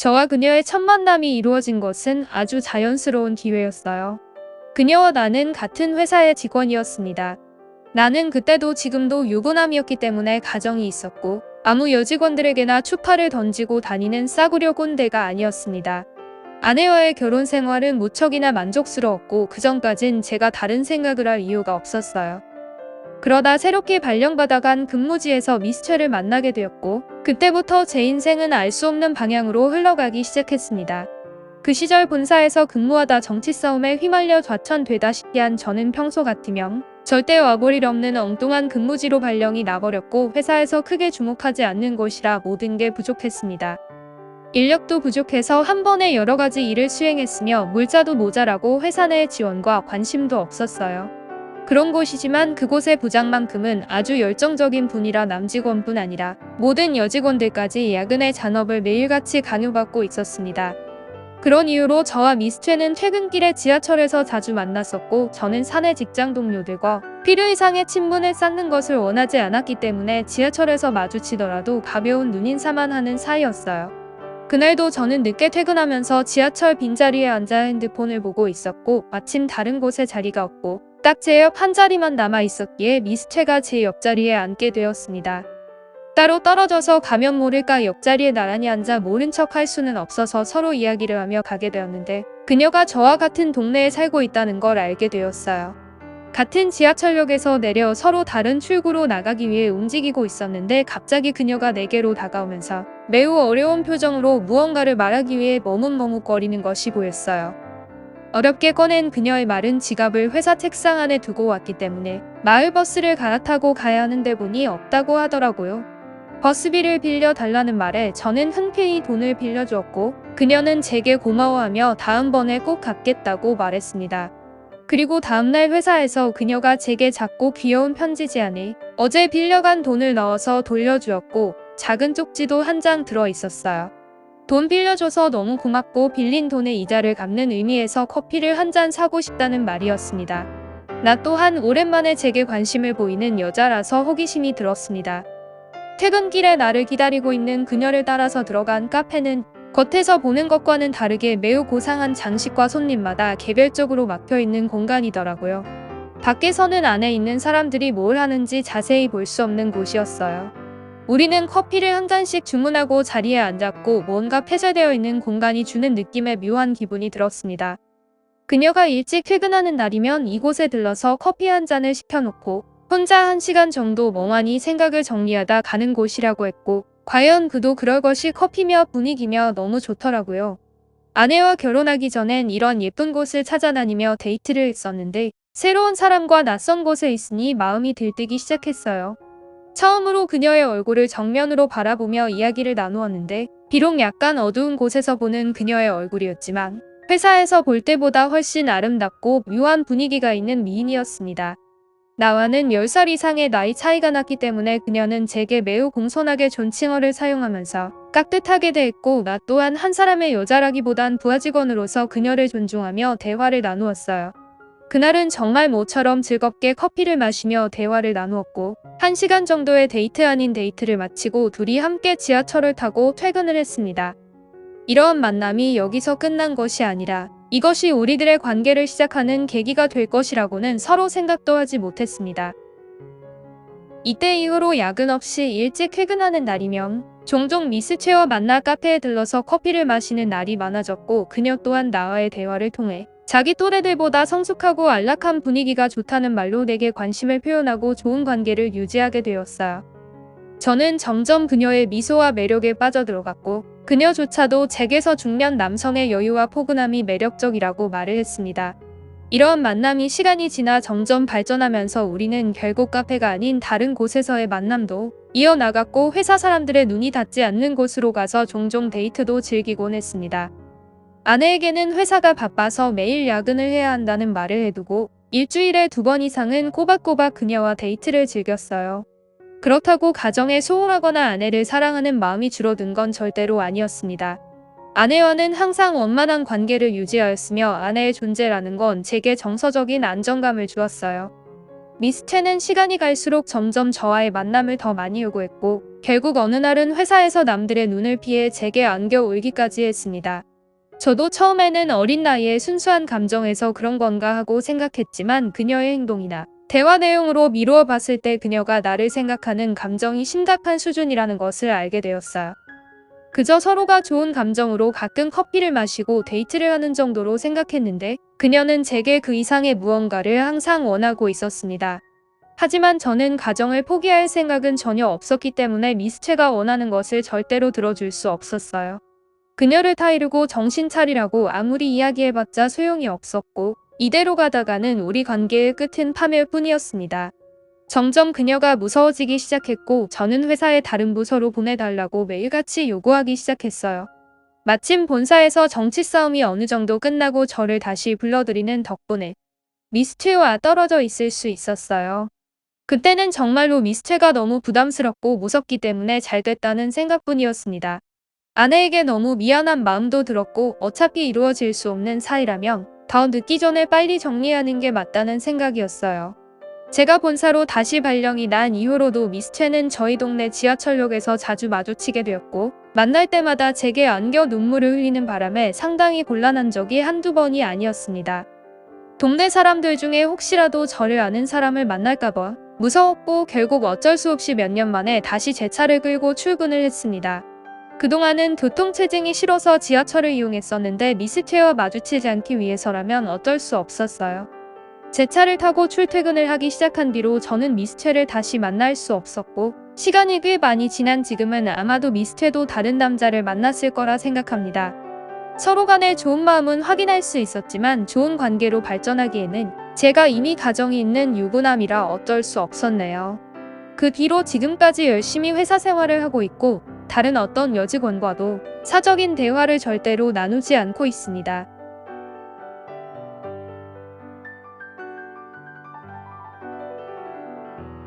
저와 그녀의 첫 만남이 이루어진 것은 아주 자연스러운 기회였어요. 그녀와 나는 같은 회사의 직원이었습니다. 나는 그때도 지금도 유부남이었기 때문에 가정이 있었고 아무 여직원들에게나 추파를 던지고 다니는 싸구려 꼰대가 아니었습니다. 아내와의 결혼 생활은 무척이나 만족스러웠고 그전까진 제가 다른 생각을 할 이유가 없었어요. 그러다 새롭게 발령받아간 근무지에서 미스채를 만나게 되었고 그때부터 제 인생은 알 수 없는 방향으로 흘러가기 시작했습니다. 그 시절 본사에서 근무하다 정치 싸움에 휘말려 좌천되다시피 한 저는 평소 같으면 절대 와볼 일 없는 엉뚱한 근무지로 발령이 나버렸고 회사에서 크게 주목하지 않는 곳이라 모든 게 부족했습니다. 인력도 부족해서 한 번에 여러 가지 일을 수행했으며 물자도 모자라고 회사 내 지원과 관심도 없었어요. 그런 곳이지만 그곳의 부장만큼은 아주 열정적인 분이라 남직원뿐 아니라 모든 여직원들까지 야근의 잔업을 매일같이 강요받고 있었습니다. 그런 이유로 저와 미스채는 퇴근길에 지하철에서 자주 만났었고 저는 사내 직장 동료들과 필요 이상의 친분을 쌓는 것을 원하지 않았기 때문에 지하철에서 마주치더라도 가벼운 눈인사만 하는 사이였어요. 그날도 저는 늦게 퇴근하면서 지하철 빈자리에 앉아 핸드폰을 보고 있었고 마침 다른 곳에 자리가 없고 딱 제 옆 한 자리만 남아 있었기에 미스채가 제 옆자리에 앉게 되었습니다. 따로 떨어져서 가면 모를까 옆자리에 나란히 앉아 모른 척 할 수는 없어서 서로 이야기를 하며 가게 되었는데 그녀가 저와 같은 동네에 살고 있다는 걸 알게 되었어요. 같은 지하철역에서 내려 서로 다른 출구로 나가기 위해 움직이고 있었는데 갑자기 그녀가 내게로 다가오면서 매우 어려운 표정으로 무언가를 말하기 위해 머뭇머뭇거리는 것이 보였어요. 어렵게 꺼낸 그녀의 말은 지갑을 회사 책상 안에 두고 왔기 때문에 마을버스를 갈아타고 가야 하는데 보니 없다고 하더라고요. 버스비를 빌려달라는 말에 저는 흔쾌히 돈을 빌려주었고 그녀는 제게 고마워하며 다음번에 꼭 갚겠다고 말했습니다. 그리고 다음날 회사에서 그녀가 제게 작고 귀여운 편지지 안에 어제 빌려간 돈을 넣어서 돌려주었고 작은 쪽지도 한 장 들어 있었어요. 돈 빌려줘서 너무 고맙고 빌린 돈의 이자를 갚는 의미에서 커피를 한 잔 사고 싶다는 말이었습니다. 나 또한 오랜만에 제게 관심을 보이는 여자라서 호기심이 들었습니다. 퇴근길에 나를 기다리고 있는 그녀를 따라서 들어간 카페는 겉에서 보는 것과는 다르게 매우 고상한 장식과 손님마다 개별적으로 막혀있는 공간이더라고요. 밖에서는 안에 있는 사람들이 뭘 하는지 자세히 볼 수 없는 곳이었어요. 우리는 커피를 한 잔씩 주문하고 자리에 앉았고 뭔가 폐쇄되어 있는 공간이 주는 느낌의 묘한 기분이 들었습니다. 그녀가 일찍 퇴근하는 날이면 이곳에 들러서 커피 한 잔을 시켜놓고 혼자 1시간 정도 멍하니 생각을 정리하다 가는 곳이라고 했고 과연 그도 그럴 것이 커피며 분위기며 너무 좋더라고요. 아내와 결혼하기 전엔 이런 예쁜 곳을 찾아다니며 데이트를 했었는데 새로운 사람과 낯선 곳에 있으니 마음이 들뜨기 시작했어요. 처음으로 그녀의 얼굴을 정면으로 바라보며 이야기를 나누었는데 비록 약간 어두운 곳에서 보는 그녀의 얼굴이었지만 회사에서 볼 때보다 훨씬 아름답고 묘한 분위기가 있는 미인이었습니다. 나와는 10살 이상의 나이 차이가 났기 때문에 그녀는 제게 매우 공손하게 존칭어를 사용하면서 깍듯하게 대했고 나 또한 한 사람의 여자라기보단 부하 직원으로서 그녀를 존중하며 대화를 나누었어요. 그날은 정말 모처럼 즐겁게 커피를 마시며 대화를 나누었고 1시간 정도의 데이트 아닌 데이트를 마치고 둘이 함께 지하철을 타고 퇴근을 했습니다. 이러한 만남이 여기서 끝난 것이 아니라 이것이 우리들의 관계를 시작하는 계기가 될 것이라고는 서로 생각도 하지 못했습니다. 이때 이후로 야근 없이 일찍 퇴근하는 날이면 종종 미스채와 만나 카페에 들러서 커피를 마시는 날이 많아졌고 그녀 또한 나와의 대화를 통해 자기 또래들보다 성숙하고 안락한 분위기가 좋다는 말로 내게 관심을 표현하고 좋은 관계를 유지하게 되었어요. 저는 점점 그녀의 미소와 매력에 빠져들어갔고 그녀조차도 제게서 중년 남성의 여유와 포근함이 매력적이라고 말을 했습니다. 이러한 만남이 시간이 지나 점점 발전하면서 우리는 결국 카페가 아닌 다른 곳에서의 만남도 이어나갔고 회사 사람들의 눈이 닿지 않는 곳으로 가서 종종 데이트도 즐기곤 했습니다. 아내에게는 회사가 바빠서 매일 야근을 해야 한다는 말을 해두고 일주일에 2번 이상은 꼬박꼬박 그녀와 데이트를 즐겼어요. 그렇다고 가정에 소홀하거나 아내를 사랑하는 마음이 줄어든 건 절대로 아니었습니다. 아내와는 항상 원만한 관계를 유지하였으며 아내의 존재라는 건 제게 정서적인 안정감을 주었어요. 미스채는 시간이 갈수록 점점 저와의 만남을 더 많이 요구했고 결국 어느 날은 회사에서 남들의 눈을 피해 제게 안겨 울기까지 했습니다. 저도 처음에는 어린 나이에 순수한 감정에서 그런 건가 하고 생각했지만 그녀의 행동이나 대화 내용으로 미루어 봤을 때 그녀가 나를 생각하는 감정이 심각한 수준이라는 것을 알게 되었어요. 그저 서로가 좋은 감정으로 가끔 커피를 마시고 데이트를 하는 정도로 생각했는데 그녀는 제게 그 이상의 무언가를 항상 원하고 있었습니다. 하지만 저는 가정을 포기할 생각은 전혀 없었기 때문에 미스채가 원하는 것을 절대로 들어줄 수 없었어요. 그녀를 타이르고 정신 차리라고 아무리 이야기해봤자 소용이 없었고 이대로 가다가는 우리 관계의 끝은 파멸 뿐이었습니다. 점점 그녀가 무서워지기 시작했고 저는 회사의 다른 부서로 보내달라고 매일같이 요구하기 시작했어요. 마침 본사에서 정치 싸움이 어느 정도 끝나고 저를 다시 불러들이는 덕분에 미스채와 떨어져 있을 수 있었어요. 그때는 정말로 미스채가 너무 부담스럽고 무섭기 때문에 잘됐다는 생각뿐이었습니다. 아내에게 너무 미안한 마음도 들었고 어차피 이루어질 수 없는 사이라면 더 늦기 전에 빨리 정리하는 게 맞다는 생각이었어요. 제가 본사로 다시 발령이 난 이후로도 미스채는 저희 동네 지하철역에서 자주 마주치게 되었고 만날 때마다 제게 안겨 눈물을 흘리는 바람에 상당히 곤란한 적이 한두 번이 아니었습니다. 동네 사람들 중에 혹시라도 저를 아는 사람을 만날까봐 무서웠고 결국 어쩔 수 없이 몇 년 만에 다시 제 차를 끌고 출근을 했습니다. 그동안은 교통체증이 싫어서 지하철을 이용했었는데 미스채와 마주치지 않기 위해서라면 어쩔 수 없었어요. 제 차를 타고 출퇴근을 하기 시작한 뒤로 저는 미스채를 다시 만날 수 없었고 시간이 꽤 많이 지난 지금은 아마도 미스채도 다른 남자를 만났을 거라 생각합니다. 서로 간의 좋은 마음은 확인할 수 있었지만 좋은 관계로 발전하기에는 제가 이미 가정이 있는 유부남이라 어쩔 수 없었네요. 그 뒤로 지금까지 열심히 회사 생활을 하고 있고 다른 어떤 여직원과도 사적인 대화를 절대로 나누지 않고 있습니다.